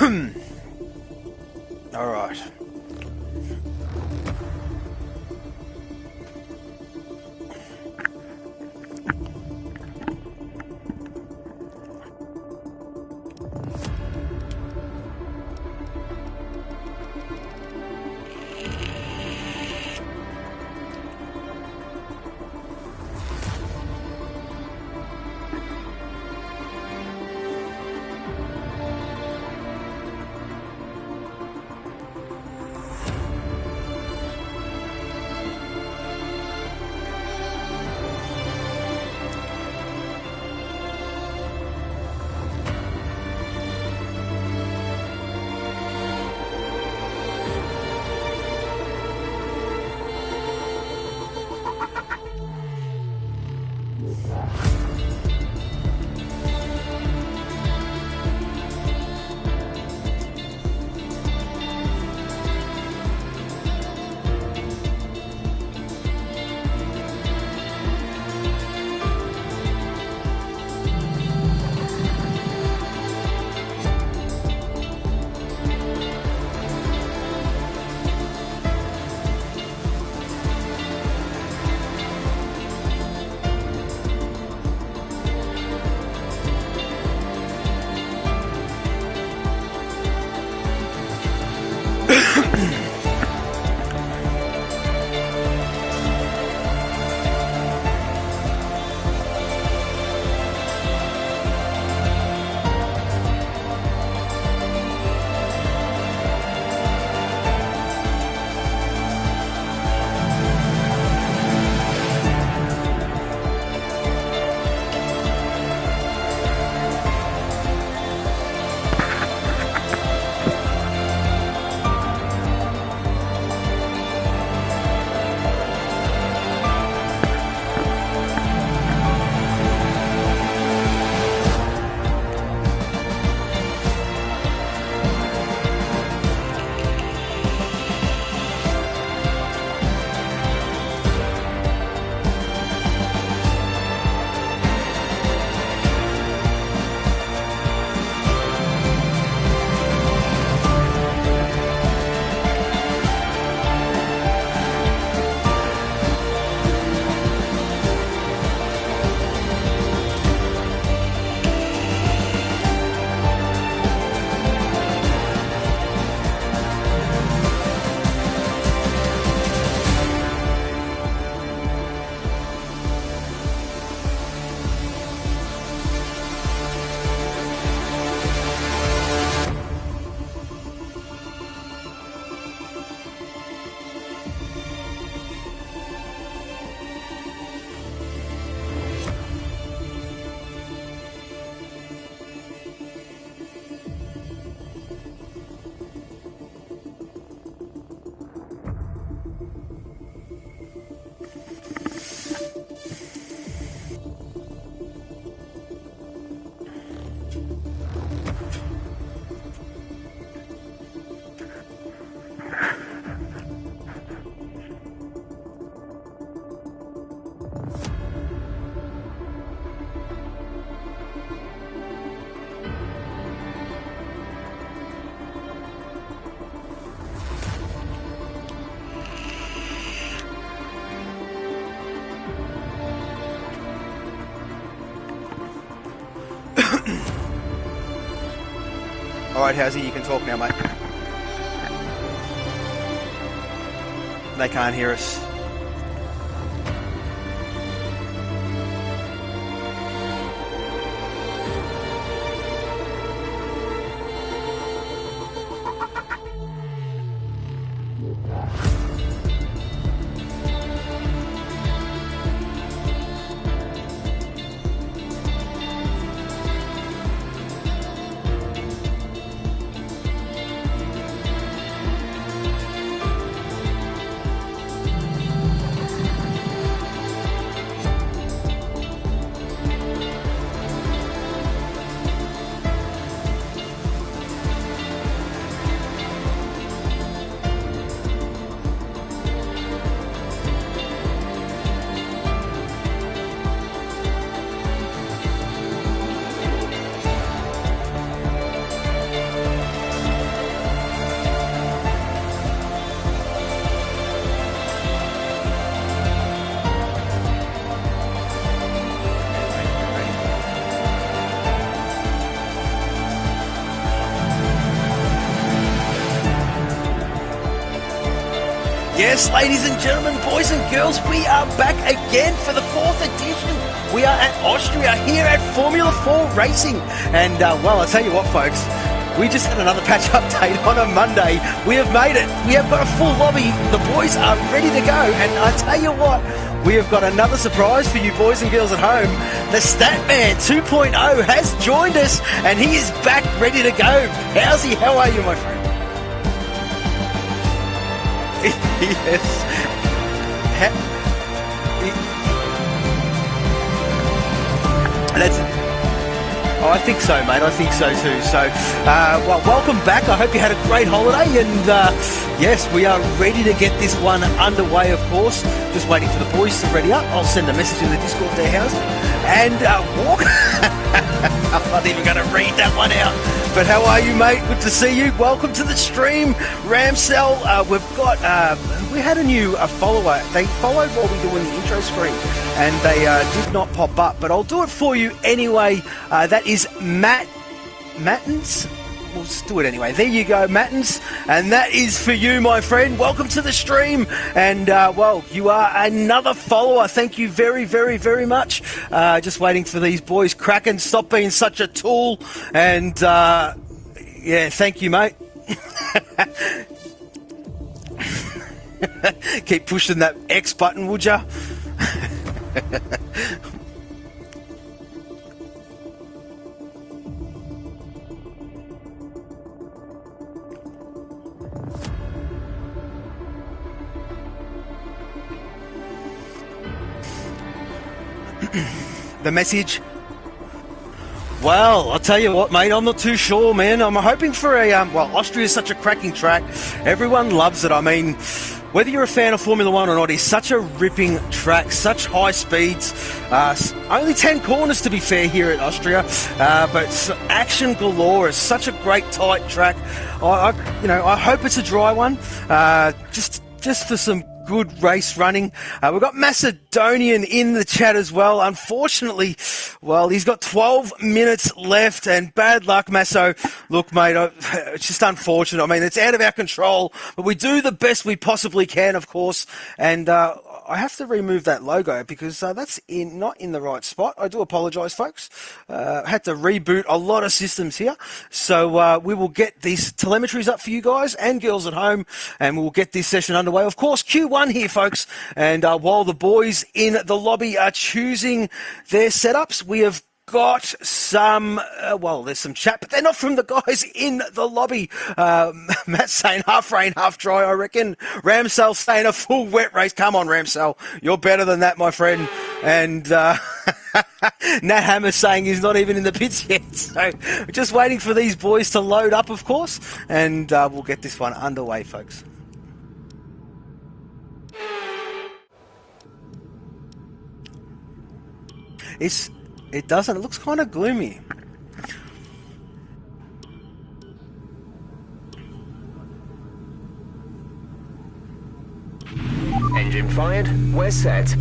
All right. Alright, Howsy, you can talk now, mate. They can't hear us. Yes, ladies and gentlemen, boys and girls, we are back again for the 4th edition. We are at Austria here at Formula 4 Racing. And, well, I'll tell you what, folks, we just had another patch update on a Monday. We have made it. We have got a full lobby. The boys are ready to go. And I tell you what, we have got another surprise for you boys and girls at home. The Statman 2.0 has joined us, and he is back ready to go. How's he? How are you, my friend? Yes. I think so, mate. I think so too. So, well, welcome back. I hope you had a great holiday. And yes, we are ready to get this one underway, of course. Just waiting for the boys to ready up. I'll send a message in the Discord there, House. And walk. I'm not even going to read that one out. But how are you, mate? Good to see you. Welcome to the stream, Ramsell. We've got, we had a new follower. They followed while we were doing the intro screen, and they did not pop up. But I'll do it for you anyway. That is Mattins. We'll just do it anyway. There you go, Mattins. And that is for you, my friend. Welcome to the stream. And, well, you are another follower. Thank you very, very, very much. Just waiting for these boys. Kraken, stop being such a tool. And, yeah, thank you, mate. Keep pushing that X button, would ya? The message. Well, I'll tell you what, mate, I'm not too sure, man. I'm hoping for a, well, Austria is such a cracking track. Everyone loves it. I mean, whether you're a fan of Formula 1 or not, it's such a ripping track, such high speeds. Only 10 corners, to be fair, here at Austria. But action galore. Is such a great, tight track. You know, I hope it's a dry one. Just for some good race running. We've got Macedonian in the chat as well. Unfortunately, well, he's got 12 minutes left, and bad luck, Masso. Look, mate, it's just unfortunate. I mean, it's out of our control, but we do the best we possibly can, of course. And I have to remove that logo because that's not in the right spot. I do apologise, folks. Had to reboot a lot of systems here. So we will get these telemetries up for you guys and girls at home, and we'll get this session underway. Of course, Q1 here, folks. And while the boys in the lobby are choosing their setups, we have got some, well, there's some chat, but they're not from the guys in the lobby. Matt's saying half rain, half dry, I reckon. Ramsell saying a full wet race. Come on, Ramsell. You're better than that, my friend. And Nat Hammer saying he's not even in the pits yet. So we're just waiting for these boys to load up, of course, and we'll get this one underway, folks. It doesn't. It looks kind of gloomy. Engine fired. We're set.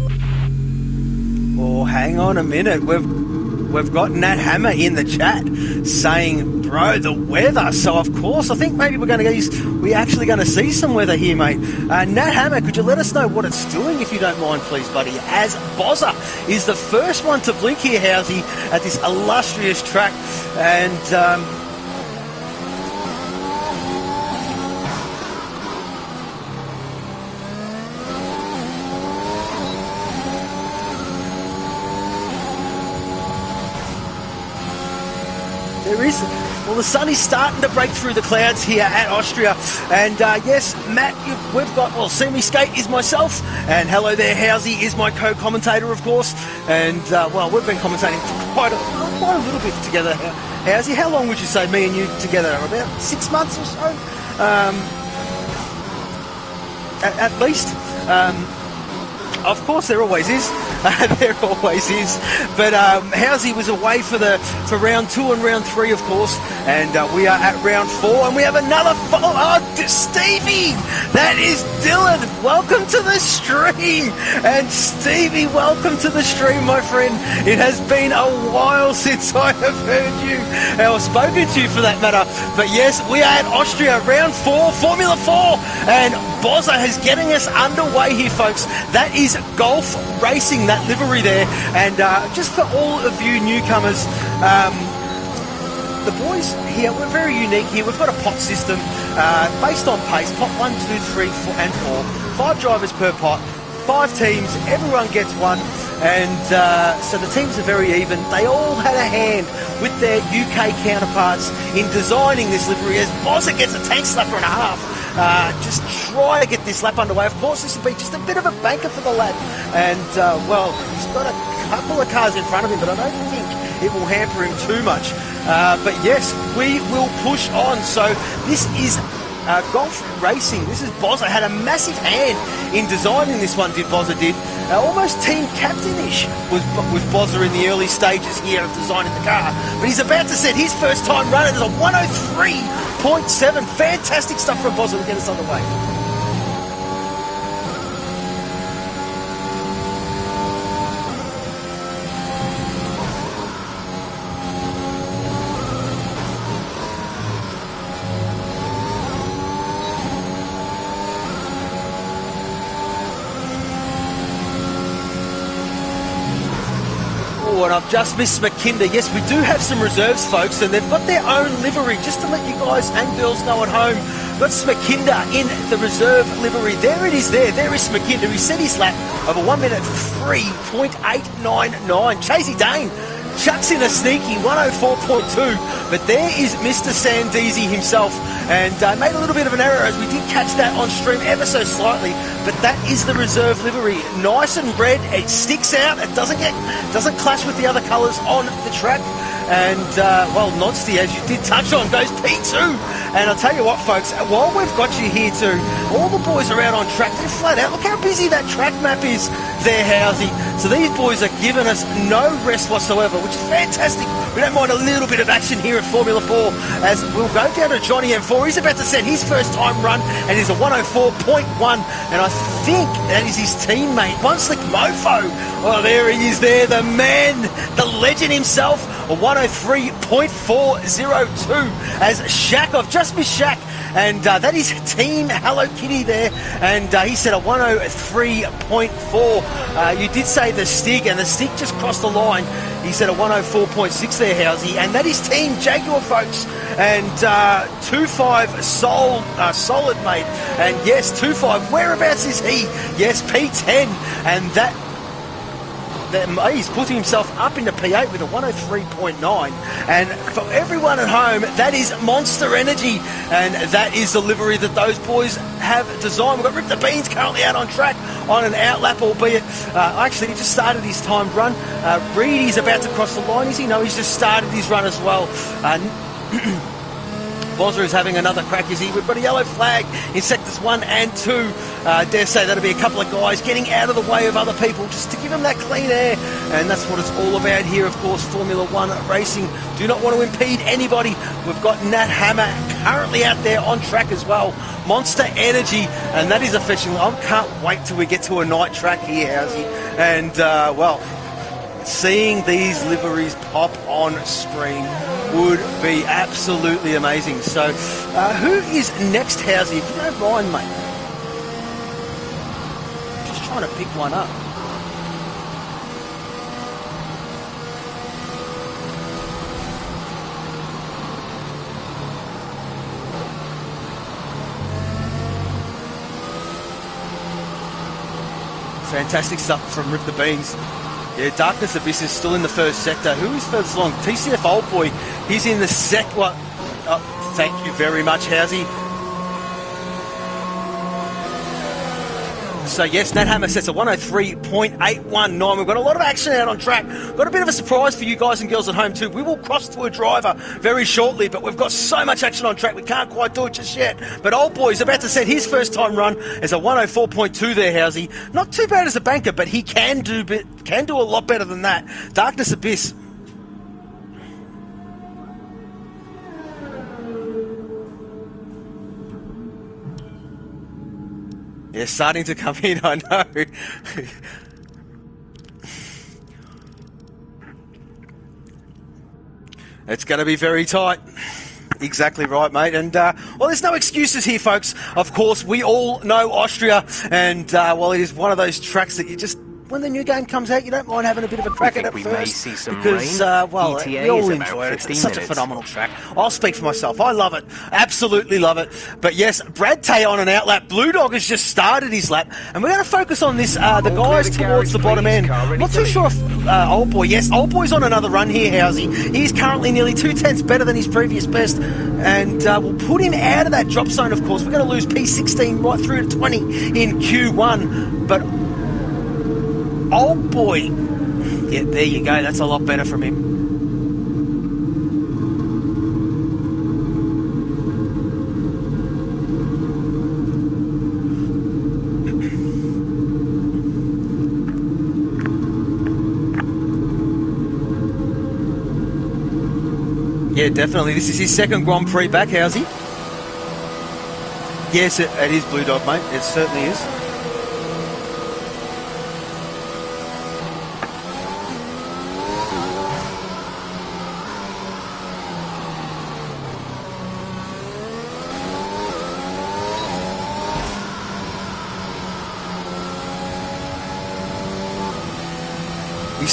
Oh, hang on a minute. We've got Nat Hammer in the chat saying, bro, the weather. So, of course, I think maybe we're actually going to see some weather here, mate. Nat Hammer, could you let us know what it's doing, if you don't mind, please, buddy? As Bozza is the first one to blink here, Housey, at this illustrious track. And there is, well, the sun is starting to break through the clouds here at Austria. And yes, Matt, we've got, well, Semi Skate is myself, and hello there, Housey is my co-commentator, of course. And well, we've been commentating for quite a little bit together. Housey, how long would you say me and you together? About 6 months or so, at least. Of course, there always is. There always is. But Housey was away for round 2 and round 3, of course. And we are at round 4, and we have another Stevie! That is Dylan! Welcome to the stream! And Stevie, welcome to the stream, my friend. It has been a while since I have heard you, or spoken to you for that matter. But yes, we are at Austria, round 4, Formula 4. And Bozza is getting us underway here, folks. That is Golf Racing, that livery there. And just for all of you newcomers, the boys here, we're very unique here. We've got a pot system based on pace. Pot 1, 2, 3, 4, and 4. 5 drivers per pot. 5 teams. Everyone gets one. And so the teams are very even. They all had a hand with their UK counterparts in designing this livery as Bozza gets a tank slapper and a half. Just try to get this lap underway. Of course, this will be just a bit of a banker for the lad. And, well, he's got a couple of cars in front of him, but I don't think it will hamper him too much. But yes, we will push on. So this is Golf Racing. This is Bozza. Had a massive hand in designing this one, Bozza did. Almost team captain-ish with Bozza in the early stages here of designing the car. But he's about to set his first time run. There's a 103.7. Fantastic stuff from Bozza to get us underway. And I've just missed McKinder. Yes, we do have some reserves, folks, and they've got their own livery. Just to let you guys and girls know at home, got McKinder in the reserve livery. There it is there. There is McKinder. He set his lap of a 1 minute 3.899. Chasey Dane chucks in a sneaky 104.2, but there is Mr. Sandeezy himself, and made a little bit of an error as we did catch that on stream ever so slightly, but that is the reserve livery. Nice and red, it sticks out, it doesn't clash with the other colours on the track. And, well, Nodsty, as you did touch on, goes P2. And I'll tell you what, folks, while we've got you here too, all the boys are out on track. They're flat out. Look how busy that track map is there, Housey. So these boys are giving us no rest whatsoever, which is fantastic. We don't mind a little bit of action here at Formula 4, as we'll go down to Johnny M4. He's about to set his first time run, and he's a 104.1. And I think that is his teammate, One Slick Mofo. Oh, there he is there, the man, the legend himself, a 103.402 as Shaq. I've just missed Shaq, and that is Team Hello Kitty there, and he said a 103.4. You did say the Stig, and the Stig just crossed the line. He said a 104.6 there, Housey, and that is Team Jaguar, folks. And 2.5 solid, mate. And yes, 2.5. Whereabouts is he? Yes, P10, and that he's putting himself up into P8 with a 103.9. And for everyone at home, that is Monster Energy, and that is the livery that those boys have designed. We've got Rip the Beans currently out on track on an outlap, albeit actually he just started his timed run. Reedy's about to cross the line, is he? No, he's just started his run as well. Bozza is having another crack, is he? We've got a yellow flag in sectors 1 and 2. Dare say that'll be a couple of guys getting out of the way of other people just to give them that clean air. And that's what it's all about here, of course, Formula 1 racing. Do not want to impede anybody. We've got Nat Hammer currently out there on track as well. Monster Energy, and that is official. I can't wait till we get to a night track here, Housey. And, well, seeing these liveries pop on screen would be absolutely amazing. So, who is next, Housey? If you don't mind, mate. Just trying to pick one up. Fantastic stuff from Rip the Beans. Yeah, Darkness Abyss is still in the first sector. Who is furthest along? TCF Old Boy. He's in the what? Oh, thank you very much, Housey. So yes, Nat Hammer sets a 103.819. We've got a lot of action out on track. Got a bit of a surprise for you guys and girls at home too. We will cross to a driver very shortly, but we've got so much action on track we can't quite do it just yet. But Old Boy's about to set his first time run as a 104.2 there, Housey. Not too bad as a banker, but he can do a lot better than that. Darkness Abyss. Yeah, starting to come in, I know. It's going to be very tight. Exactly right, mate. And, well, there's no excuses here, folks. Of course, we all know Austria, and, well, it is one of those tracks that you just... When the new game comes out, you don't mind having a bit of a crack at it first, because, well, we all enjoy it. It's such a phenomenal track. I'll speak for myself. I love it. Absolutely love it. But yes, Brad Tay on an outlap. Blue Dog has just started his lap, and we're going to focus on this, the guys towards the bottom end. I'm not too sure if Old Boy, yes, Old Boy's on another run here, Housey. He's currently nearly 2/10 better than his previous best, and we'll put him out of that drop zone, of course. We're going to lose P16 right through to 20 in Q1, but Old Boy, yeah, there you go. That's a lot better from him. Yeah, definitely. This is his second Grand Prix back, Housey. Yes, it is Blue Dog, mate. It certainly is. He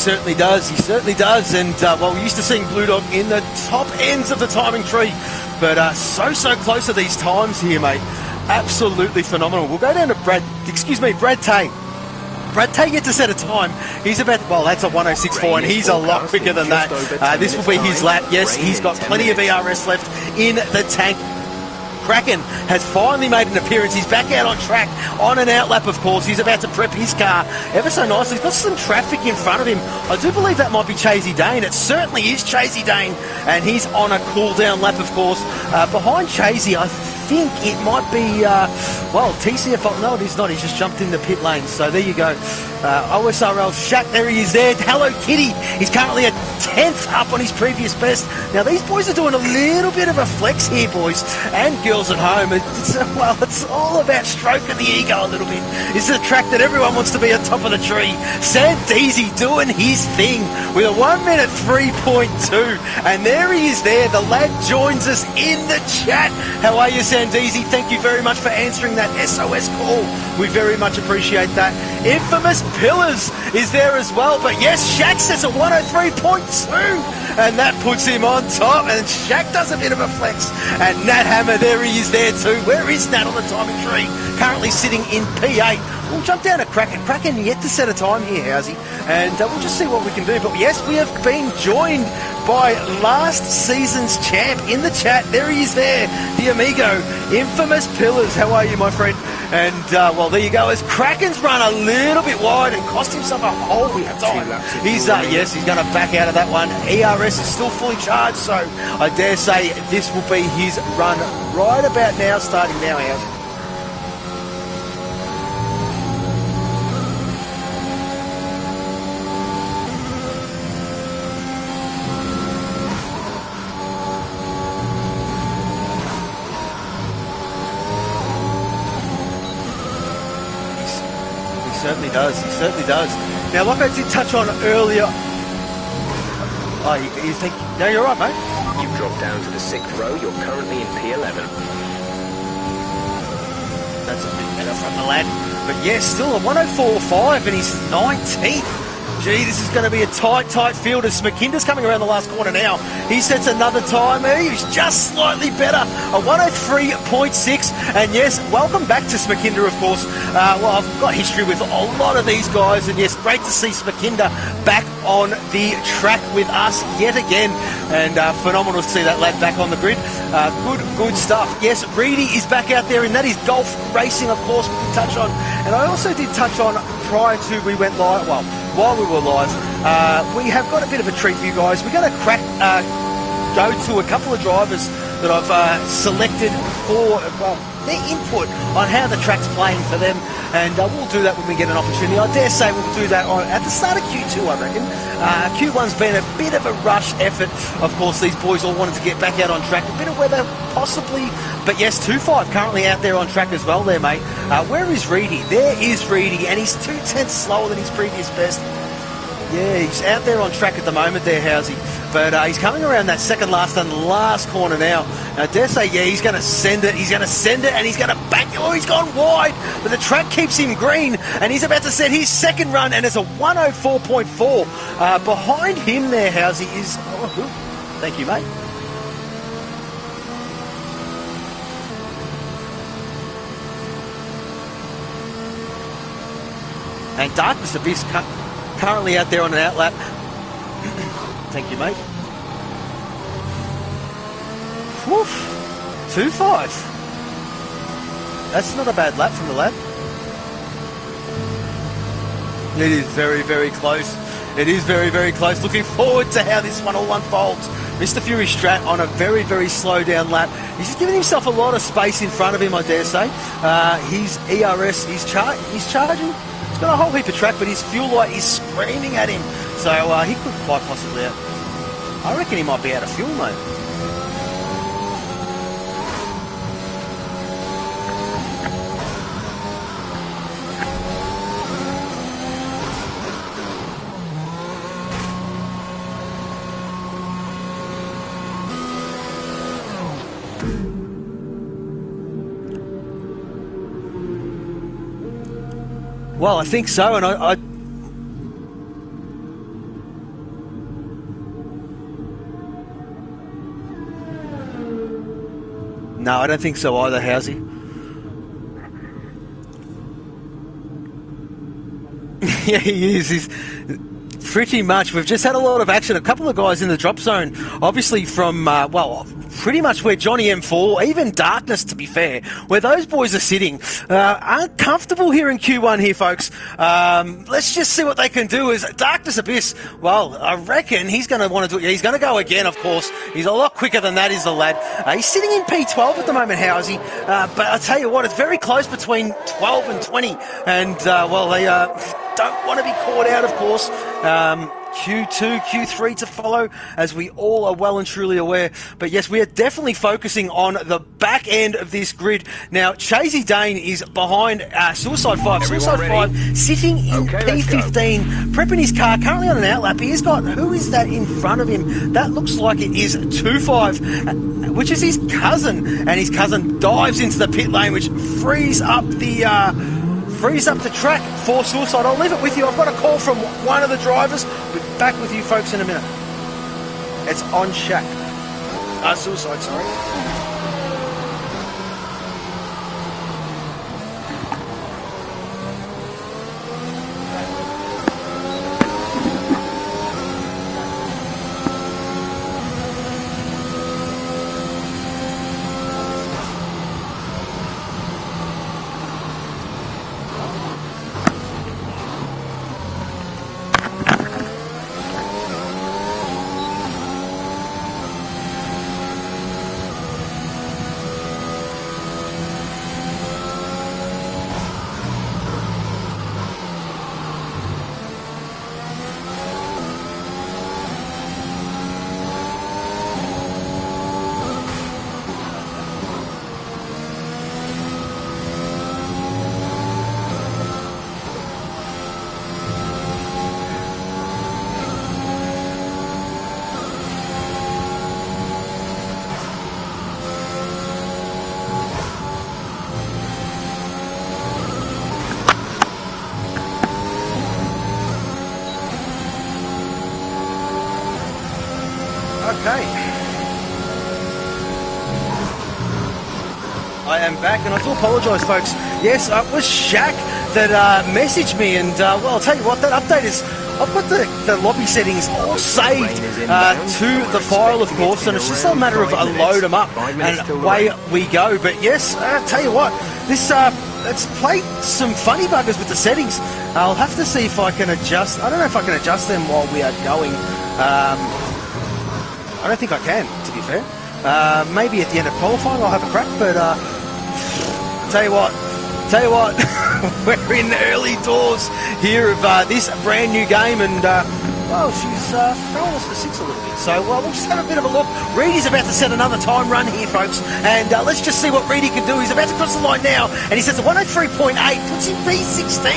certainly does, and well, we're used to seeing Blue Dog in the top ends of the timing tree, but so close to these times here, mate. Absolutely phenomenal. We'll go down to Brad Tay. Brad Tay gets to set a time. He's about, well, that's a 106.4, and he's a lot quicker than that. This will be his lap. Yes, he's got plenty of ERS left in the tank. Kraken has finally made an appearance. He's back out on track on an outlap, of course. He's about to prep his car ever so nicely. He's got some traffic in front of him. I do believe that might be Chasey Dane. It certainly is Chasey Dane, and he's on a cool-down lap, of course. Behind Chasey, I think it might be, well, TCF. No, it is not. He's just jumped in the pit lane. So there you go. OSRL Shaq, there he is there. Hello Kitty. He's currently a 10th up on his previous best. Now, these boys are doing a little bit of a flex here, boys and girls at home. Well, it's all about stroking the ego a little bit. This is a track that everyone wants to be on top of the tree. Sandeezy doing his thing with a 1 minute 3.2. And there he is there. The lad joins us in the chat. How are you, Sandeezy? Thank you very much for answering that SOS call. We very much appreciate that. Infamous Pillars is there as well. But yes, Shaq says a 103.2. And that puts him on top. And Shaq does a bit of a flex. And Nat Hammer, there he is there too. Where is Nat on the timing tree? Currently sitting in P8. We'll jump down to Kraken. Kraken yet to set a time here, Housey. And we'll just see what we can do. But yes, we have been joined by last season's champ in the chat. There he is there, the amigo, Infamous Pillars. How are you, my friend? And, well, there you go. As Kraken's run a little bit wide and cost himself a whole time. He's, yes, he's going to back out of that one. ERS is still fully charged, so I dare say this will be his run right about now, starting now, Housey. He certainly does. Now, like I did touch on earlier... Oh, you think... No, you're right, mate. You've dropped down to the 6th row. You're currently in P11. That's a bit better from the lad. But yeah, still a 104.5 and he's 19th. Gee, this is going to be a tight field as Smakinda's coming around the last corner now. He sets another time. He's just slightly better. A 103.6. And yes, welcome back to Smakinda, of course. Well, I've got history with a lot of these guys. And yes, great to see Smakinda back on the track with us yet again. And phenomenal to see that lad back on the grid. Good stuff. Yes, Reedy is back out there, and that is golf racing, of course, we did touch on. And I also did touch on prior to we went live, well, while we were live, we have got a bit of a treat for you guys. We're going to go to a couple of drivers that I've selected for, well, their input on how the track's playing for them, and we'll do that when we get an opportunity. I dare say we'll do that at the start of Q2, I reckon. Q1's been a bit of a rush effort. Of course, these boys all wanted to get back out on track. A bit of weather, possibly, but yes, 2.5 currently out there on track as well there, mate. Where is Reedy? There is Reedy, and he's 2/10 slower than his previous best. Yeah, he's out there on track at the moment there, Housey. but he's coming around that second last and last corner now. I dare say, yeah, he's going to send it, and he's going to back it. Oh, he's gone wide, but the track keeps him green, and he's about to set his second run, and it's a 104.4. Behind him there, Housey, is... Oh, thank you, mate. And Darkness Abyss currently out there on an outlap. Thank you, mate. Woof. 2.5. That's not a bad lap from the lad. It is very, very close. It is very, very close. Looking forward to how this one all unfolds. Mr. Fury Strat on a very, very slow down lap. He's just giving himself a lot of space in front of him, I dare say. His ERS, he's charging. He's got a whole heap of track, but his fuel light is screaming at him. So he could quite possibly out. I reckon he might be out of fuel, mate. Well, I think so, and I no, I don't think so either, Housey. Yeah, he is. He's pretty much. We've just had a lot of action. A couple of guys in the drop zone, obviously from, well, pretty much where Johnny M4, even Darkness, to be fair, where those boys are sitting, aren't comfortable here in Q1 here, folks. Let's just see what they can do. Is Darkness Abyss, well, I reckon he's going to want to do it. Yeah, he's going to go again, of course. He's a lot quicker than that, is the lad. He's sitting in P12 at the moment, Housey. But I tell you what, it's very close between 12 and 20. And, well, they don't want to be caught out, of course. Q2, Q3 to follow, as we all are well and truly aware. But yes, we are definitely focusing on the back end of this grid. Now, Chasey Dane is behind Suicide 5. Everyone Suicide ready? 5 sitting in P15, prepping his car, currently on an outlap. He has got, who is that in front of him? That looks like it is 2.5, which is his cousin. And his cousin dives into the pit lane, which frees up the track for Suicide. I'll leave it with you. I've got a call from one of the drivers. We'll be back with you folks in a minute. It's on Shaq. Suicide, sorry. Okay. I am back, and I do apologise, folks. Yes, it was Shaq that messaged me, and, well, I'll tell you what, that update is... I've got the lobby settings all saved to the file, of course, and it's just a matter of load them up, and away we go. But yes, I'll tell you what, this... it's played some funny buggers with the settings. I'll have to see if I can adjust... I don't know if I can adjust them while we are going. I don't think I can, to be fair. Maybe at the end of qualifying I'll have a crack, but tell you what, we're in the early doors here of this brand new game, and well, she's throwing us for six a little bit. So we'll just have a bit of a look. Reedy's about to set another time run here, folks, and let's just see what Reedy can do. He's about to cross the line now, and he says a 103.8, puts him P16.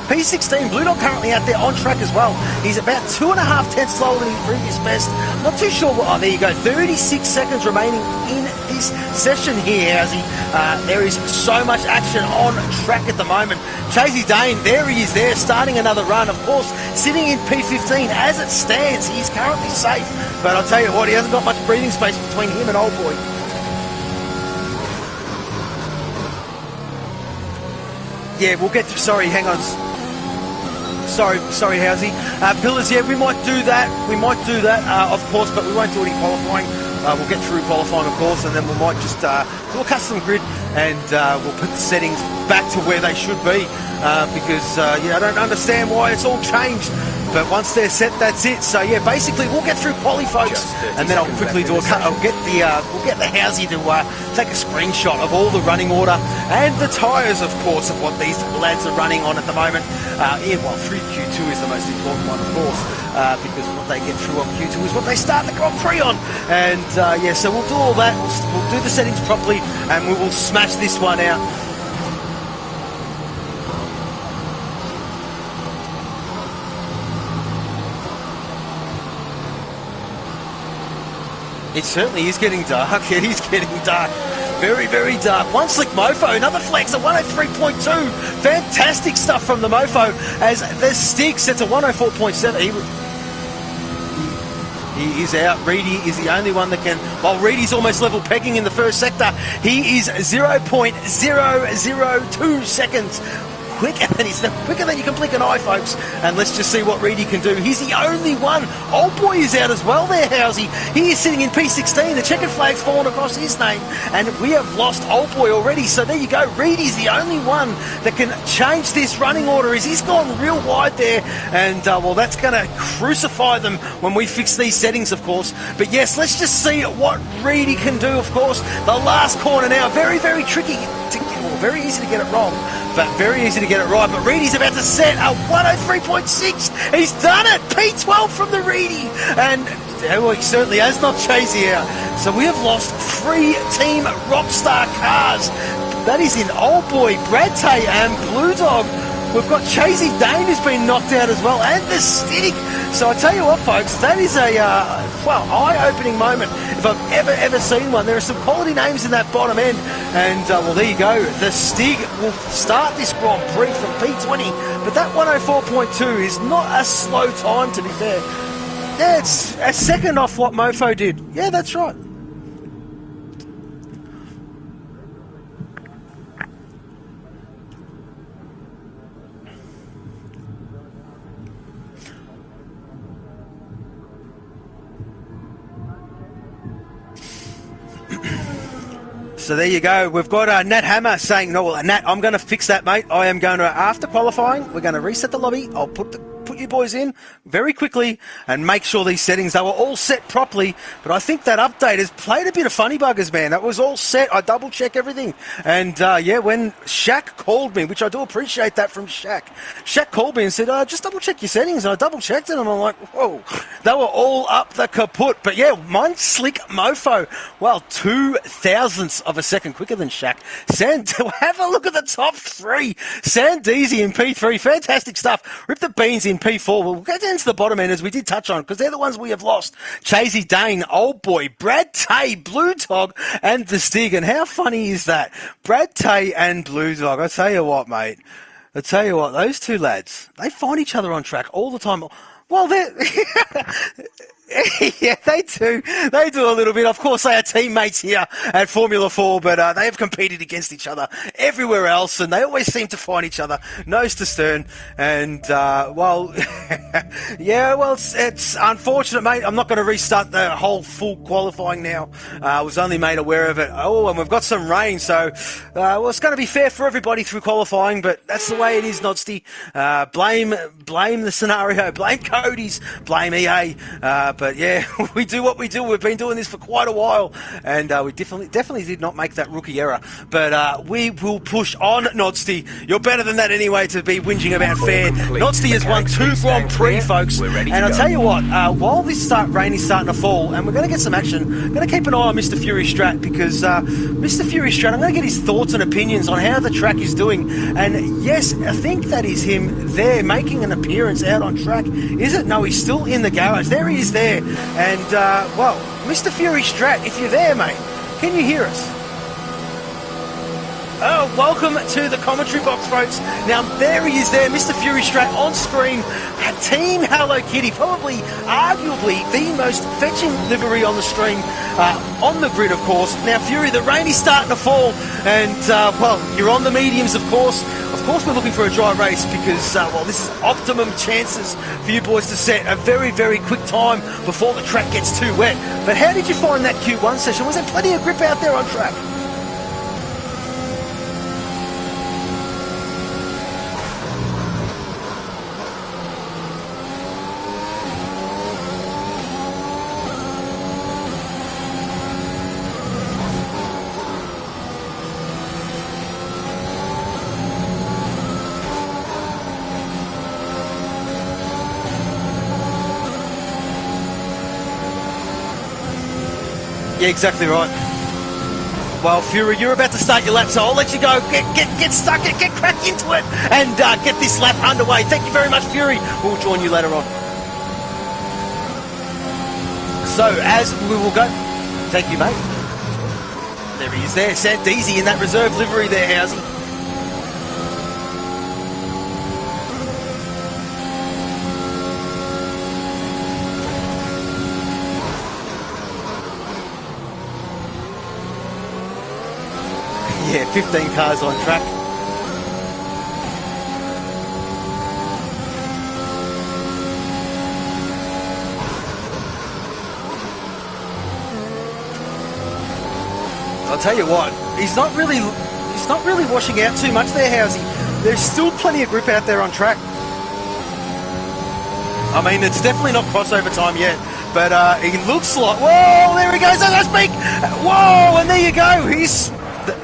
P16, Blue Dog currently out there on track as well. He's about 2.5 tenths slower than his previous best. Not too sure what, oh, there you go, 36 seconds remaining in this session here, Howsy. There is so much action on track at the moment. Chasey Dane, there he is there, starting another run. Of course, sitting in P15 as it stands. He's currently safe, but I'll tell you what, he hasn't got much breathing space between him and Old Boy. Yeah, we'll get to, sorry, hang on. Sorry, Howsy. Pillars, yeah, we might do that, of course, but we won't do any qualifying. We'll get through qualifying, of course, and then we might just do a custom grid, and we'll put the settings back to where they should be, because, yeah, I don't understand why it's all changed. But once they're set, that's it. So yeah, basically we'll get through quali, folks, and then I'll quickly do a cut. We'll get the Howsy to take a screenshot of all the running order and the tyres, of course, of what these lads are running on at the moment. Yeah, well, through Q2 is the most important one, of course, because what they get through on Q2 is what they start the Grand Prix on. And yeah, so we'll do all that. We'll do the settings properly, and we will smash this one out. It certainly is getting dark. It is getting dark. Very, very dark. One Slick Mofo, another flex, a 103.2. Fantastic stuff from the Mofo as the Stig sets a 104.7. He is out. Reedy is the only one that can... While Reedy's almost level pegging in the first sector, he is 0.002 seconds quicker than you can blink an eye, folks. And let's just see what Reedy can do. He's the only one. Old Boy is out as well there, Howsy. He is sitting in P16. The checkered flag's fallen across his name, and we have lost Old Boy already. So there you go. Reedy's the only one that can change this running order. He's gone real wide there, and well, that's going to crucify them when we fix these settings, of course. But yes, let's just see what Reedy can do, of course. The last corner now, very, very tricky to get, well, very easy to get it wrong, but very easy to get it right. But Reedy's about to set a 103.6. He's done it. P12 from the Reedy. And well, he certainly has not Chasey out. So we have lost 3 Team Rockstar cars. That is in Old Boy, Brad Tay and Blue Dog. We've got Chasey Dane who's been knocked out as well, and the Stick. So I tell you what, folks, that is a well, eye-opening moment if I've ever seen one. There are some quality names in that bottom end, and well, there you go. The Stig will start this Grand Prix from P20, but that 104.2 is not a slow time, to be fair. Yeah, it's a second off what Mofo did. Yeah, that's right. So there you go. We've got Nat Hammer saying, no, well, Nat, I'm going to fix that, mate. I am going to, after qualifying, we're going to reset the lobby. I'll put you boys in very quickly and make sure these settings, they were all set properly. But I think that update has played a bit of funny buggers, man. That was all set. I double-checked everything. And, yeah, when Shaq called me, which I do appreciate that from Shaq, Shaq called me and said, just double-check your settings. And I double-checked it, and I'm like, whoa, they were all up the kaput. But, yeah, mine's Slick Mofo. Well, 0.002 of a second quicker than Shaq. Have a look at the top 3. Sandeezy in P3. Fantastic stuff. Rip the Beans in P4. We'll get down to the bottom end as we did touch on, because they're the ones we have lost. Chasey Dane, Old Boy, Brad Tay, Blue Dog, and the Stig. And how funny is that? Brad Tay and Blue Dog. I tell you what, mate. I tell you what, those two lads, they find each other on track all the time. Well, they're... Yeah, they do. They do a little bit. Of course, they are teammates here at Formula 4, but they have competed against each other everywhere else, and they always seem to find each other nose to stern. And, well, yeah, well, it's unfortunate, mate. I'm not going to restart the whole full qualifying now. I was only made aware of it. Oh, and we've got some rain, so, well, it's going to be fair for everybody through qualifying, but that's the way it is, Nodsty. Blame the scenario. Blame Cody's. Blame EA. But yeah, we do what we do. We've been doing this for quite a while, and we definitely did not make that rookie error. But we will push on, Nodsty. You're better than that anyway to be whinging about fair. Nodsty has won 2 Grand Prix, folks. And I'll tell you what, while this rain is starting to fall, and we're going to get some action, I'm going to keep an eye on Mr. Fury Strat, because Mr. Fury Strat, I'm going to get his thoughts and opinions on how the track is doing. And yes, I think that is him there making an appearance out on track. Is it? No, he's still in the garage. There he is there. And, well, Mr. Fury Strat, if you're there, mate, can you hear us? Oh, welcome to the commentary box, folks. Now, there he is there, Mr. Fury Strat on screen. Team Hello Kitty, probably, arguably, the most fetching livery on the stream, on the grid, of course. Now, Fury, the rain is starting to fall, and, well, you're on the mediums, of course. Of course, we're looking for a dry race because, well, this is optimum chances for you boys to set a very, very quick time before the track gets too wet. But how did you find that Q1 session? Was there plenty of grip out there on track? Yeah, exactly right. Well, Fury, you're about to start your lap, so I'll let you go. Get stuck, get crack into it, and get this lap underway. Thank you very much, Fury. We'll join you later on. So, as we will go... Thank you, mate. There he is there. Sandeezy in that reserve livery there, Housey. Yeah, 15 cars on track. I'll tell you what, he's not really washing out too much there, Housey. There's still plenty of grip out there on track. I mean, it's definitely not crossover time yet, but he looks like... Whoa, there he goes, as I speak! Whoa, and there you go.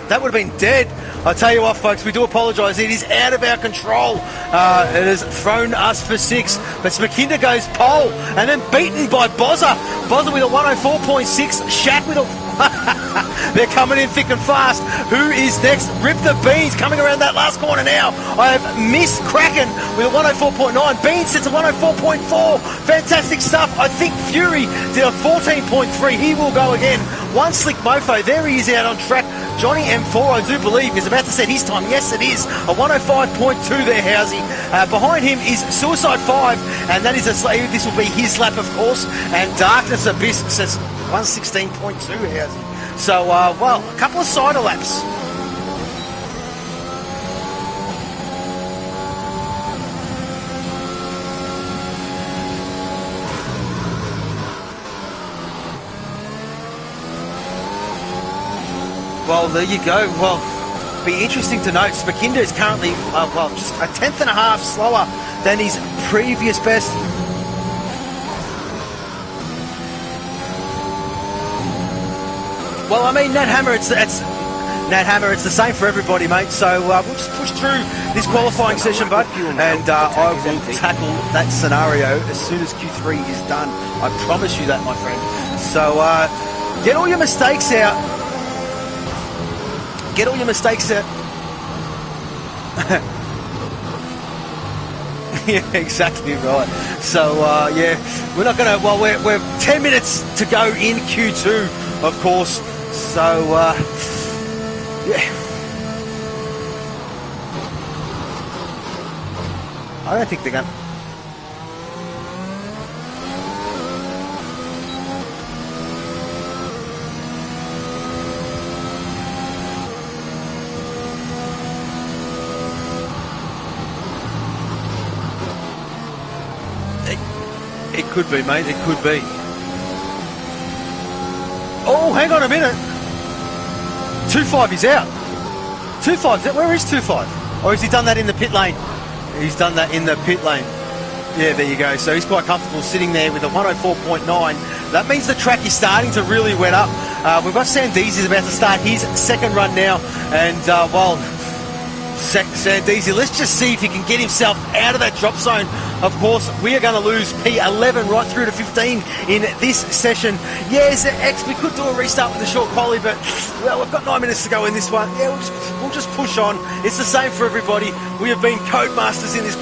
That would have been dead. I'll tell you what, folks, we do apologise. It is out of our control. It has thrown us for 6. But Smakinda goes pole and then beaten by Bozza. Bozza with a 104.6. Shaq with a... They're coming in thick and fast. Who is next? Rip the Beans coming around that last corner now. I have missed Kraken with a 104.9. Beans sits a 104.4. Fantastic stuff. I think Fury did a 14.3. He will go again. One Slick Mofo. There he is out on track. Johnny M4, I do believe, is about to set his time. Yes, it is. A 105.2 there, Housey. Behind him is Suicide 5, and that is this will be his lap, of course. And Darkness Abyss says 116.2, Housey. So, well, a couple of cider laps. Well, there you go. Well, be interesting to note, Smakinda is currently, well, just a 10.5 slower than his previous best. Well, I mean, Nat Hammer, it's the same for everybody, mate. So we'll just push through this qualifying session, bud, and I will tackle that scenario as soon as Q3 is done. I promise you that, my friend. So get all your mistakes out. Get all your mistakes out. Yeah, exactly right. So, yeah, we're not going to... Well, we're 10 minutes to go in Q2, of course. So, yeah. I don't think they're going to... It could be, mate. It could be. Oh, hang on a minute. 2.5 is out. 2.5. Where is 2.5? Or has he done that in the pit lane? He's done that in the pit lane. Yeah, there you go. So he's quite comfortable sitting there with a 104.9. That means the track is starting to really wet up. We've got Sandeezy about to start his second run now. And, well, Sandeezy, let's just see if he can get himself out of that drop zone. Of course, we are going to lose P11 right through to 15 in this session. Yes, we could do a restart with a short quali, but well, we've got 9 minutes to go in this one. Yeah, we'll just push on. It's the same for everybody. We have been codemasters in this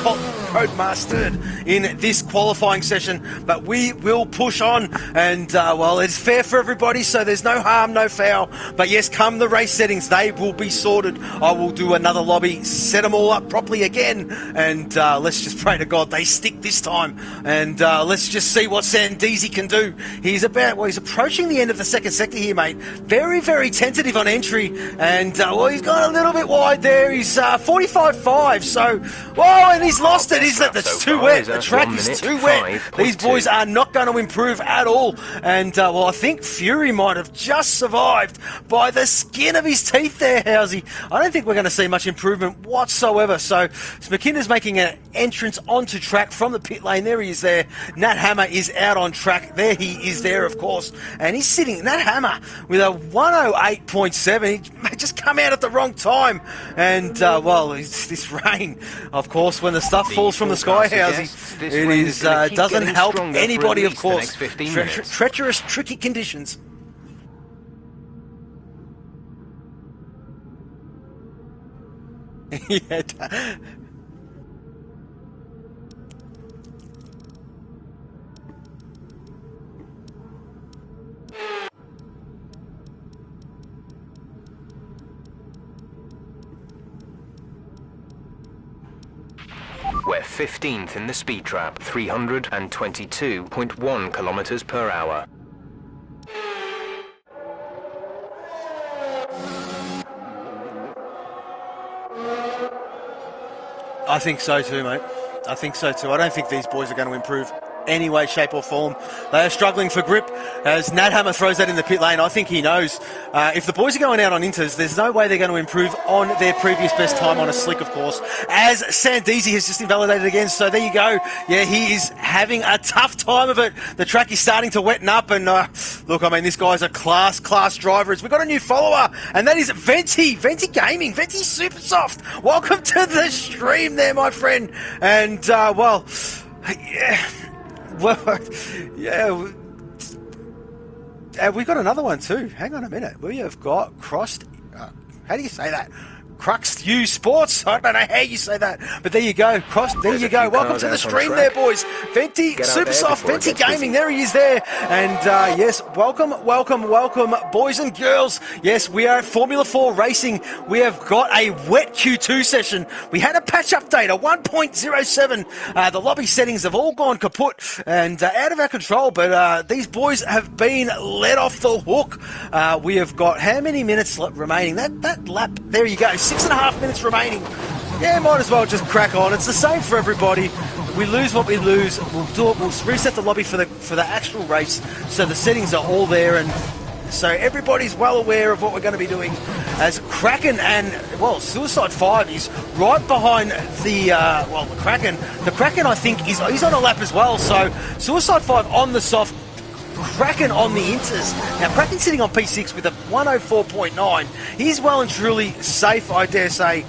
codemastered in this qualifying session, but we will push on. And well, it's fair for everybody, so there's no harm, no foul. But yes, come the race settings, they will be sorted. I will do another lobby, set them all up properly again, and let's just pray to God they stick this time. And let's just see what Sandeezy can do. He's approaching the end of the second sector here, mate. Very, very tentative on entry, and well, he's gone a little bit wide there. He's 45.5, so whoa, and he's lost it. That's too wet. The track is too wet. These boys are not going to improve at all. And well, I think Fury might have just survived by the skin of his teeth there, Housey. I don't think we're going to see much improvement whatsoever. So McKinder's making an entrance onto track from the pit lane. There he is there. Nat Hammer is out on track. There he is there, of course. And he's sitting, Nat Hammer, with a 108.7. He just come out at the wrong time. And well, this rain, of course, when the stuff falls from the sky, Housey, it is doesn't help anybody, of course. Treacherous, tricky conditions. Yeah. We're 15th in the speed trap, 322.1 kilometers per hour. I think so too, mate. I think so too. I don't think these boys are going to improve any way, shape or form. They are struggling for grip as Nat Hammer throws that in the pit lane. I think he knows if the boys are going out on inters, there's no way they're going to improve on their previous best time on a slick, of course, as Sandeezy has just invalidated again. So there you go. Yeah, he is having a tough time of it. The track is starting to wetten up, and look, I mean, this guy's a class driver. We've got a new follower, and that is Venti Gaming, Venti Supersoft. Welcome to the stream there, my friend. And well, yeah. Well, yeah, we've got another one too. Hang on a minute. We have got crossed. How do you say that? Crux U Sports. I don't know how you say that, but there you go. There you go. Welcome to the stream there, boys. Venti Supersoft, Venti Gaming. There he is there. And yes, welcome, boys and girls. Yes, we are at Formula 4 racing. We have got a wet Q2 session. We had a patch update, a 1.07. The lobby settings have all gone kaput and out of our control, but these boys have been let off the hook. We have got how many minutes remaining? That lap, there you go. 6.5 minutes remaining. Yeah, might as well just crack on. It's the same for everybody. We lose what we lose. We'll do it. We'll reset the lobby for the actual race, so the settings are all there, and so everybody's well aware of what we're going to be doing. As Kraken and Suicide 5 is right behind the the Kraken. The Kraken, I think, he's on a lap as well. So Suicide 5 on the soft. Kraken on the inters. Now, Kraken's sitting on P6 with a 104.9. He's well and truly safe, I dare say.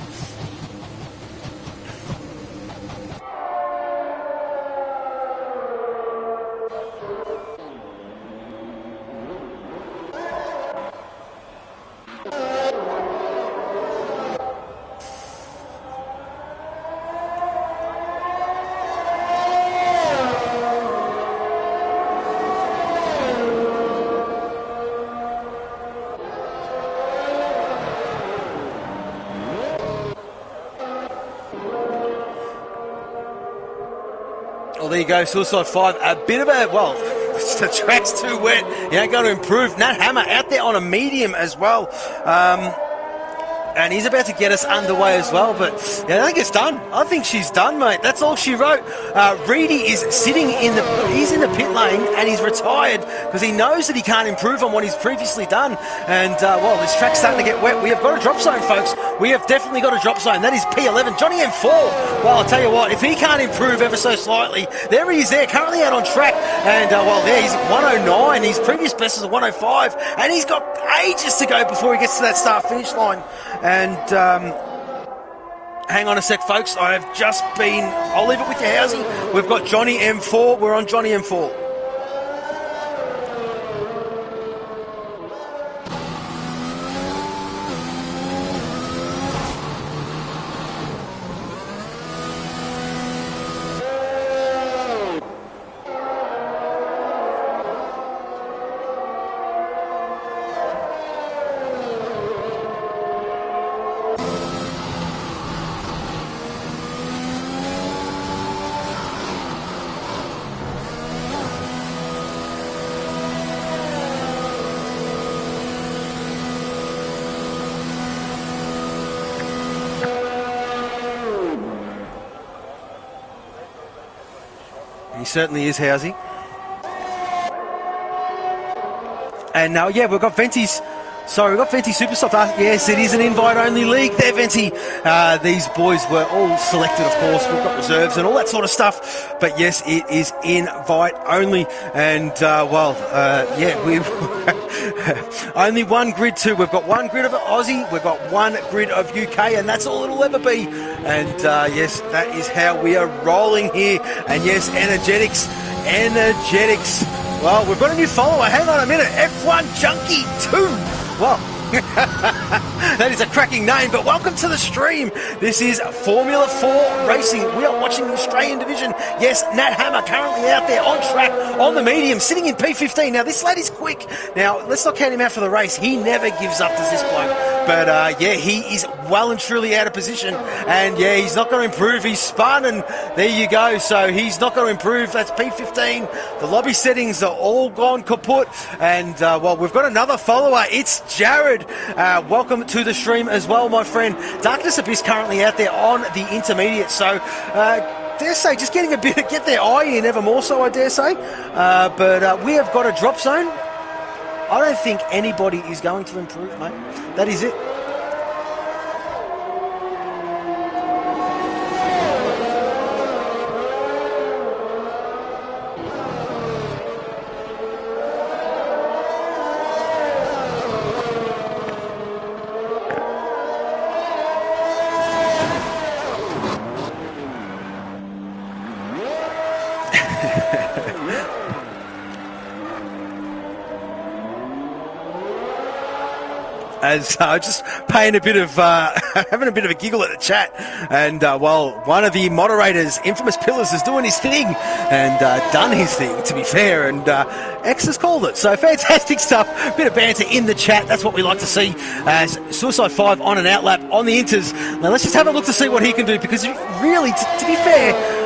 There you go, Suicide 5, a bit of a, well, the track's too wet, you ain't going to improve. Nat Hammer out there on a medium as well. And he's about to get us underway as well, but yeah, I think it's done. I think she's done, mate. That's all she wrote. Reedy is sitting he's in the pit lane and he's retired because he knows that he can't improve on what he's previously done. And, well, this track's starting to get wet. We have got a drop zone, folks. We have definitely got a drop zone. That is P11. Johnny M4. Well, I'll tell you what, if he can't improve ever so slightly, there he is there, currently out on track. And, well, there, he's at 109. His previous best is 105. And he's got ages to go before he gets to that start-finish line. And hang on a sec, folks. I have just been... I'll leave it with you, Housey. We've got Johnny M4. We're on Johnny M4. He certainly is, Housey. And now, yeah, we've got Venti's. Sorry, we've got Venti Supersoft. Yes, it is an invite-only league there, Venti. These boys were all selected, of course. We've got reserves and all that sort of stuff. But yes, it is invite-only. And, yeah, we only one grid too. We've got one grid of Aussie. We've got one grid of UK, and that's all it'll ever be. And, yes, that is how we are rolling here. And, yes, energetics. Well, we've got a new follower. Hang on a minute. F1 Junkie 2. Well, that is a cracking name, but welcome to the stream. This is Formula 4 Racing. We are watching the Australian division. Yes, Nat Hammer currently out there on track, on the medium, sitting in P15. Now, this lad is quick. Now, let's not count him out for the race. He never gives up, does this bloke. But, yeah, he is well and truly out of position. And, yeah, he's not going to improve. He's spun, and there you go. So he's not going to improve. That's P15. The lobby settings are all gone kaput. And, well, we've got another follower. It's Jared. Welcome to the stream as well, my friend. Darkness Abyss currently out there on the intermediate. So, dare say, just getting a bit, get their eye in ever more so, I dare say. But we have got a drop zone. I don't think anybody is going to improve, mate. That is it. As just paying a bit of, having a bit of a giggle at the chat. And, well, one of the moderators, Infamous Pillars, is doing his thing and done his thing, to be fair. And X has called it. So fantastic stuff. Bit of banter in the chat. That's what we like to see. As Suicide 5 on an outlap on the Inters. Now, let's just have a look to see what he can do, because really, to be fair,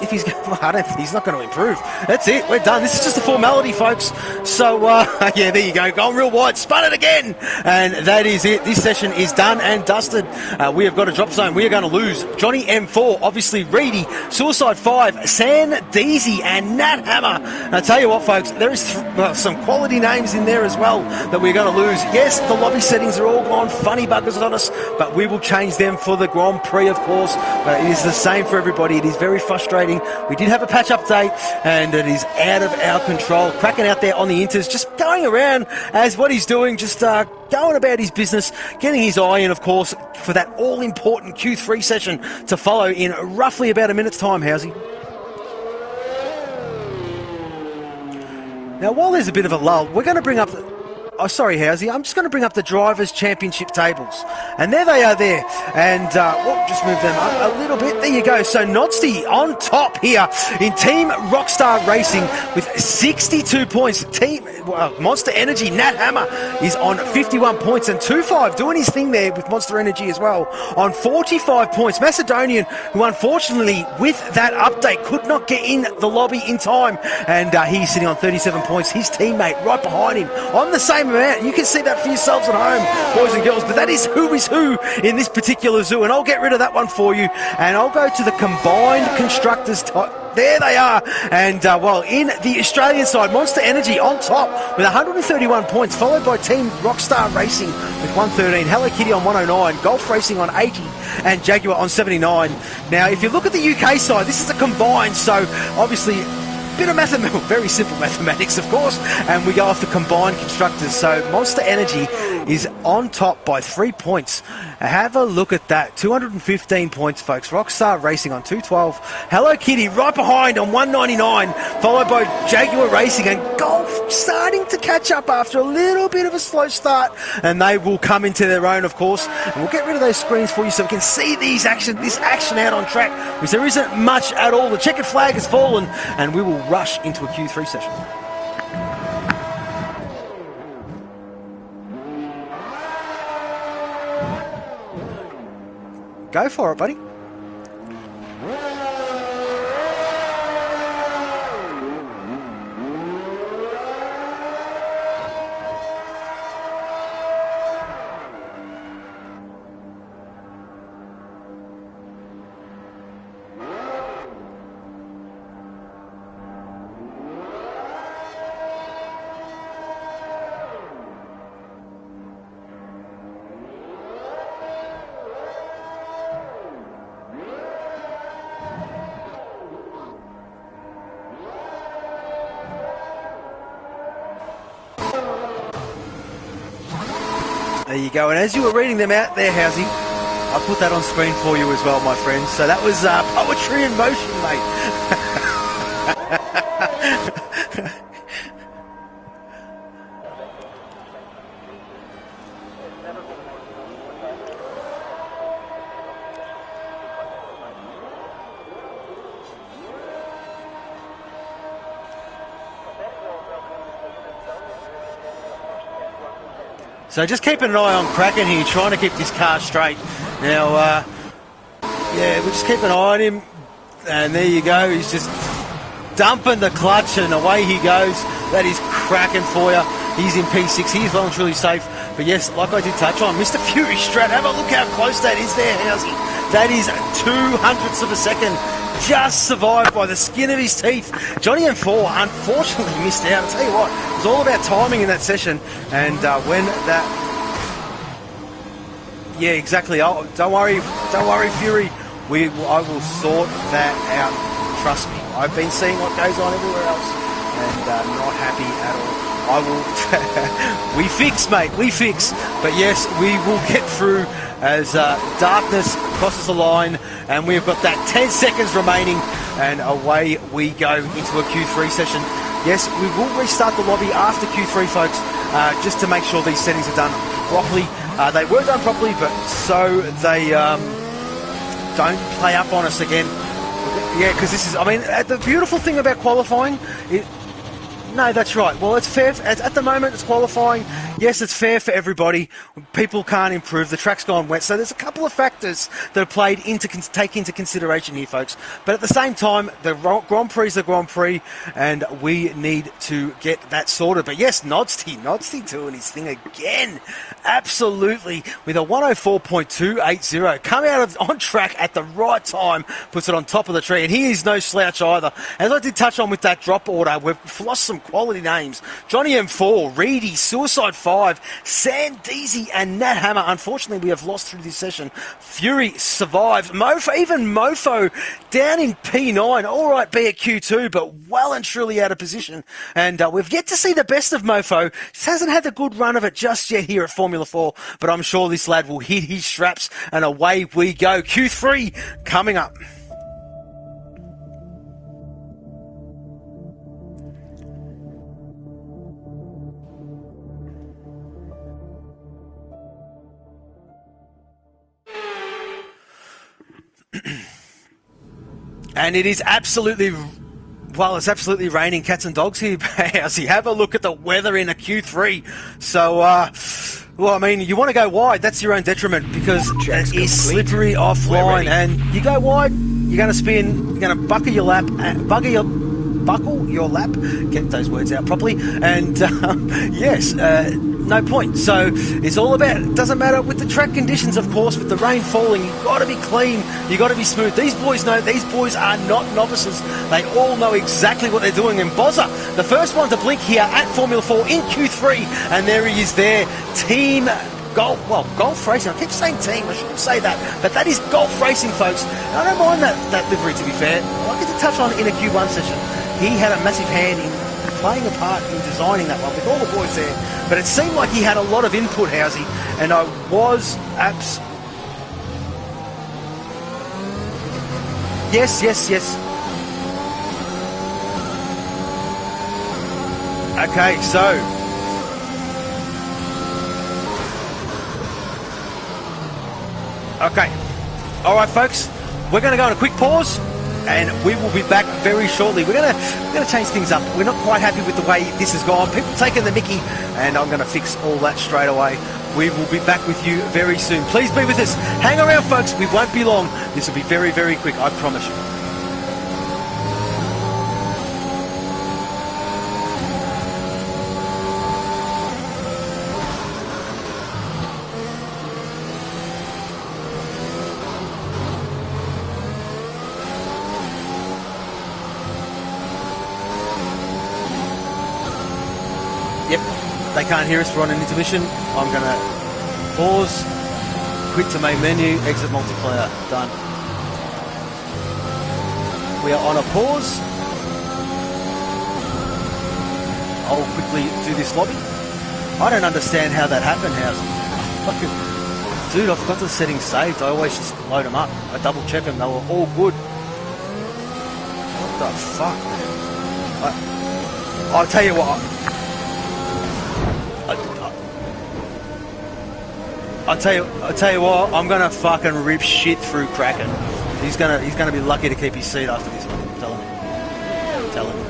if he's, well, I don't think he's not going to improve. That's it. We're done. This is just a formality, folks. So, yeah, there you go. Gone real wide. Spun it again. And that is it. This session is done and dusted. We have got a drop zone. We are going to lose Johnny M4, obviously Reedy, Suicide 5, San Deezy, and Nat Hammer. And I tell you what, folks, there is some quality names in there as well that we're going to lose. Yes, the lobby settings are all gone funny buggers on us, but we will change them for the Grand Prix, of course. But it is the same for everybody. It is very frustrating. We did have a patch update, and it is out of our control. Cracking out there on the Inters, just going around as what he's doing, just going about his business, getting his eye in, of course, for that all-important Q3 session to follow in roughly about a minute's time, Housey. Now, while there's a bit of a lull, we're going to bring up... Oh, sorry, Housey. I'm just going to bring up the Drivers' Championship tables. And there they are there. And, we'll just move them up a little bit. There you go. So, Nodsty on top here in Team Rockstar Racing with 62 points. Team Monster Energy, Nat Hammer, is on 51 points. And 2-5 doing his thing there with Monster Energy as well on 45 points. Macedonian, who unfortunately, with that update, could not get in the lobby in time. And he's sitting on 37 points. His teammate right behind him on the same them out. You can see that for yourselves at home, boys and girls, but that is who in this particular zoo, and I'll get rid of that one for you, and I'll go to the combined constructors type. There they are, and well, in the Australian side, Monster Energy on top with 131 points, followed by Team Rockstar Racing with 113, Hello Kitty on 109, Golf Racing on 80, and Jaguar on 79. Now, if you look at the UK side, this is a combined, so obviously bit of mathematics, very simple mathematics, of course, and we go off the combined constructors. So Monster Energy is on top by 3 points. Have a look at that, 215 points, folks. Rockstar Racing on 212. Hello Kitty right behind on 199, followed by Jaguar Racing, and Golf starting to catch up after a little bit of a slow start, and they will come into their own, of course. And we'll get rid of those screens for you so we can see this action out on track, because there isn't much at all. The checkered flag has fallen, and we will rush into a Q3 session. Go for it, buddy. There you go, and as you were reading them out there, Housey, I put that on screen for you as well, my friend. So that was poetry in motion, mate. So just keeping an eye on Kraken here, trying to keep this car straight. Now, yeah, we'll just keep an eye on him. And there you go, he's just dumping the clutch and away he goes. That is Kraken for you. He's in P6, he's well and truly safe. But yes, like I did touch on, Mr. Fury Strat, have a look how close that is there, Housey. That is 200ths of a second. Just survived by the skin of his teeth. Johnny M4 unfortunately missed out. I'll tell you what, it was all about timing in that session. And when that... Yeah, exactly. Oh, don't worry, Fury. I will sort that out. Trust me. I've been seeing what goes on everywhere else, and not happy at all. I will... we fix, mate. We fix. But yes, we will get through as darkness crosses the line, and we've got that 10 seconds remaining, and away we go into a Q3 session. Yes, we will restart the lobby after Q3, folks, just to make sure these settings are done properly. They were done properly, but so they don't play up on us again. Yeah, because this is, I mean, the beautiful thing about qualifying is... No, that's right. Well, it's fair. At the moment, it's qualifying. Yes, it's fair for everybody. People can't improve. The track's gone wet. So there's a couple of factors that are played take into consideration here, folks. But at the same time, the Grand Prix is the Grand Prix, and we need to get that sorted. But yes, Nodsty doing his thing again. Absolutely. With a 104.280. Come out of on track at the right time. Puts it on top of the tree. And he is no slouch either. As I did touch on with that drop order, we've lost some quality names. Johnny M4, Reedy, Suicide 5, Sandeezy, and Nat Hammer. Unfortunately, we have lost through this session. Fury survived. Even Mofo down in P9. All right, be at Q2, but well and truly out of position. And we've yet to see the best of Mofo. Just hasn't had the good run of it just yet here at Formula 4, but I'm sure this lad will hit his straps, and away we go. Q3 coming up. And it is absolutely, well, it's absolutely raining cats and dogs here, Housey. Have a look at the weather in a Q3. So, well, I mean, you want to go wide, that's your own detriment, because it is slippery offline. And you go wide, you're going to spin, you're going to bugger your lap, bugger your buckle your lap. Get those words out properly. And yes, no point. So it's all about, it doesn't matter with the track conditions, of course, with the rain falling, you've got to be clean, you've got to be smooth. These boys know, these boys are not novices. They all know exactly what they're doing. And Bozza, the first one to blink here at Formula 4 in Q3, and there he is there, team golf racing. I keep saying team, I shouldn't say that, but that is golf racing, folks. And I don't mind that livery, to be fair. I get to touch on in a Q1 session. He had a massive hand in playing a part in designing that one with all the boys there, but it seemed like he had a lot of input, Housey, and I was yes. Okay, so okay, all right, folks, we're going to go on a quick pause, and we will be back very shortly. We're going to change things up. We're not quite happy with the way this has gone. People taking the mickey, and I'm going to fix all that straight away. We will be back with you very soon. Please be with us. Hang around, folks. We won't be long. This will be very, very quick, I promise you. Yep, they can't hear us. We're on an intermission. I'm going to pause, quit to main menu, exit multiplayer. Done. We are on a pause. I'll quickly do this lobby. I don't understand how that happened, Dude, I've got the settings saved. I always just load them up. I double check them. They were all good. What the fuck, man? I'll tell you what. I'll tell you what, I'm gonna fucking rip shit through Kraken. He's gonna be lucky to keep his seat after this one. I'm telling you. I'm telling you.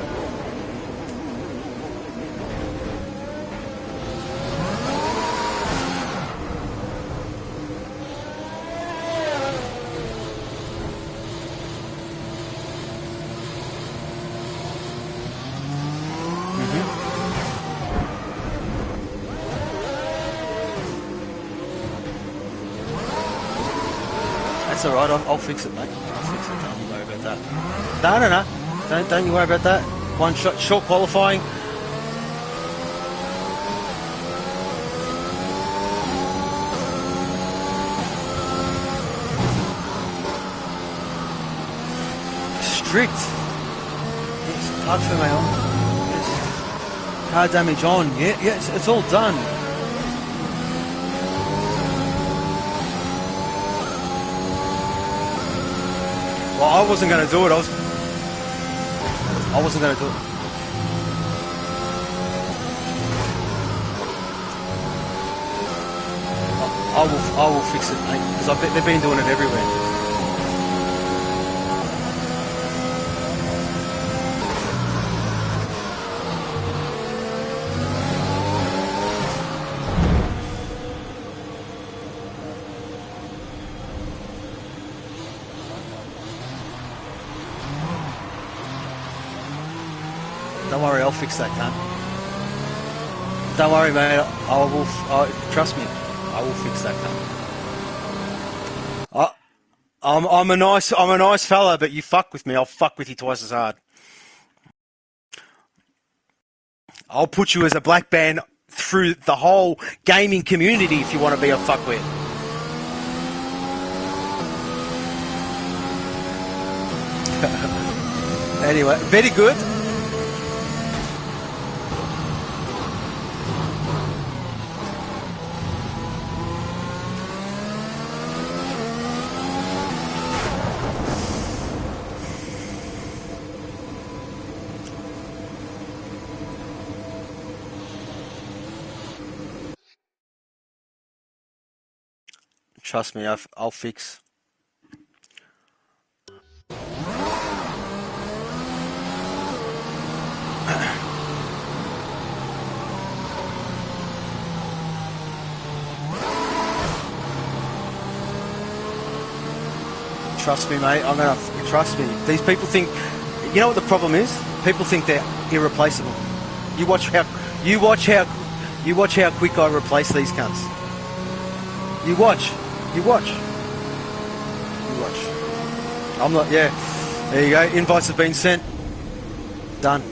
That's alright, I'll fix it, mate. I'll fix it, don't you worry about that. No. Don't you worry about that. One shot, short qualifying. Strict. Yes, hard for me on. Yes. Hard damage on. Yeah, it's all done. Well, I wasn't going to do it. I wasn't going to do it. I will fix it, mate, because they've been doing it everywhere. Don't worry, I'll fix that, cunt. Don't worry, mate. Trust me, I will fix that, cunt. I'm a nice fella, but you fuck with me, I'll fuck with you twice as hard. I'll put you as a black band through the whole gaming community if you want to be a fuckwit. Anyway, very good. Trust me, I'll fix. Trust me, mate. Trust me. These people think, you know what the problem is? People think they're irreplaceable. You watch how quick I replace these cunts. You watch. I'm not. Yeah. There you go. Invites have been sent. Done.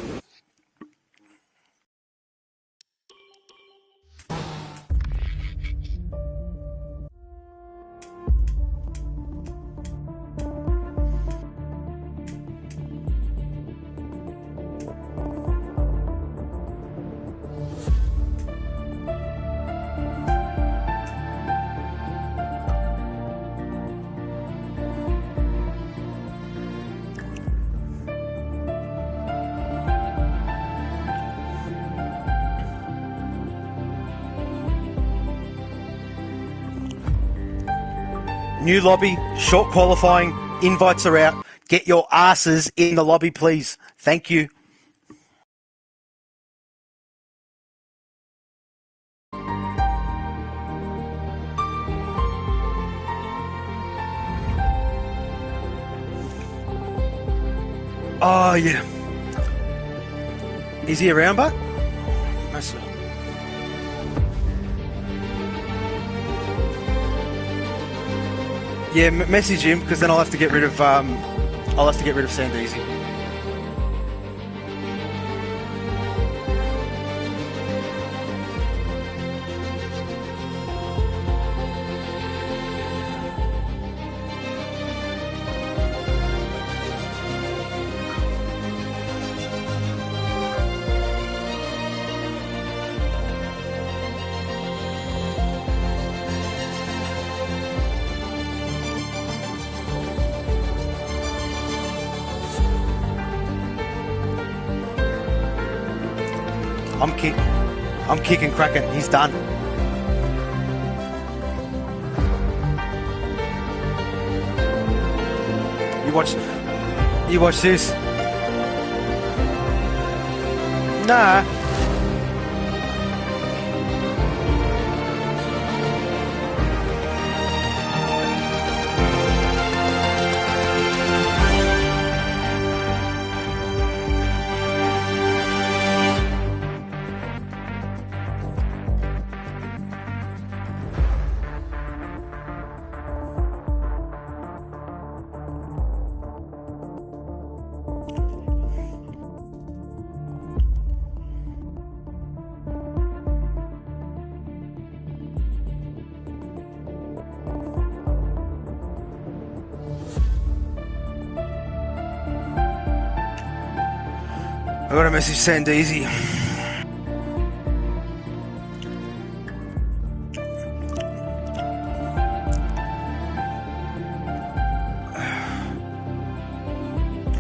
New lobby, short qualifying, invites are out. Get your asses in the lobby, please. Thank you. Oh, yeah. Is he around, but? No, sir. Yeah, message him because then I'll have to get rid of Sandeezy. I'm kicking Kraken. He's done. You watch this. Nah. I got a message Sandeezy.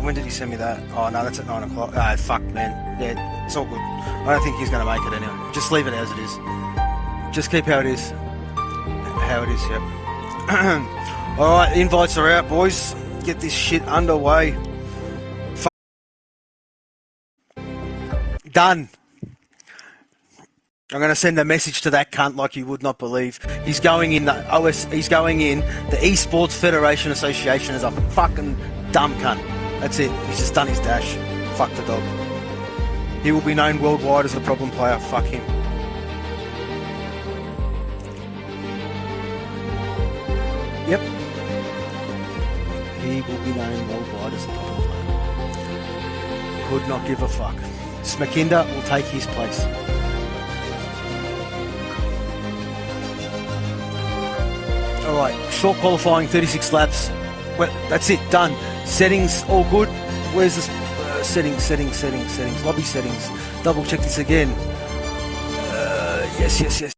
When did he send me that? Oh no, that's at 9 o'clock. Ah, fuck, man. Yeah, it's all good. I don't think he's going to make it anyway. Just leave it as it is. Just keep how it is. How it is, yep. Alright, invites are out, boys. Get this shit underway. Done. I'm going to send a message to that cunt like you would not believe. He's going in the Esports Federation Association as a fucking dumb cunt. That's it. He's just done his dash. Fuck the dog. He will be known worldwide as the problem player. Fuck him. Yep. He will be known worldwide as the problem player. Could not give a fuck. Smakinda will take his place. Alright, short qualifying, 36 laps. Well, that's it, done. Settings, all good. Where's this? Settings. Lobby settings. Double check this again. Yes.